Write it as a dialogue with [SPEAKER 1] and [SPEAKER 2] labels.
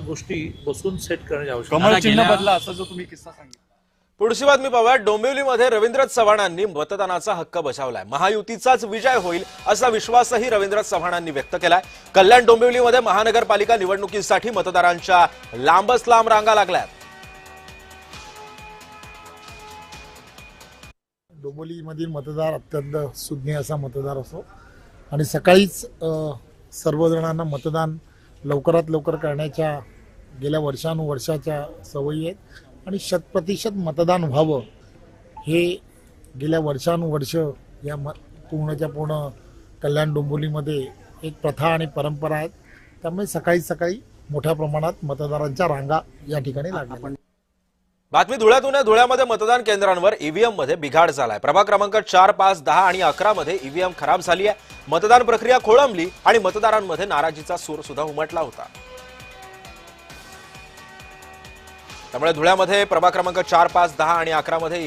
[SPEAKER 1] गोष्टी बसून सेट करण्याची आवश्यकता आहे.
[SPEAKER 2] कमळ चिन्ह बदला असा जो तुम्ही किस्सा सांगितला.
[SPEAKER 3] पुढची बातमी पाहूया. डोंबिवलीमध्ये रवींद्र चव्हाणांनी मतदानाचा हक्क बजावलाय. महायुतीचाच विजय होईल असा विश्वासही रवींद्र चव्हाणांनी व्यक्त केलाय. कल्याण डोंबिवलीमध्ये महानगरपालिका निवडणुकीसाठी मतदारांच्या लांबच लांब रांगा लागल्यात.
[SPEAKER 4] डोंबिवलीमधील मतदार अत्यंत सुज्ञ असा मतदार असतो आणि सकाळीच सर्वजणांना मतदान लवकरात लवकर करण्याच्या गेल्या वर्षानुवर्षाच्या सवयी आहेत आणि 100% मतदान व्हावं हे गेल्या वर्षानुवर्ष या पूर्णच्या पूर्ण कल्याण डोंबिवलीमध्ये एक प्रथा आणि परंपरा आहेत. त्यामुळे सकाळी सकाळी मोठ्या प्रमाणात मतदारांच्या रांगा या ठिकाणी लागल्या.
[SPEAKER 3] बातमी धुळ्यातून आहे. धुळ्यामध्ये मतदान केंद्रांवर ईव्हीएम मध्ये बिघाड झालाय. प्रभाग क्रमांक 4, 5, 10 आणि 11 मध्ये ईव्हीएम खराब झाली आहे. मतदान प्रक्रिया खोळंबली आणि मतदारांमध्ये नाराजीचा सूर सुद्धा उमटला होता. त्यामुळे धुळ्यामध्ये प्रभाग क्रमांक 4, 5, 10 आणि 11 मध्ये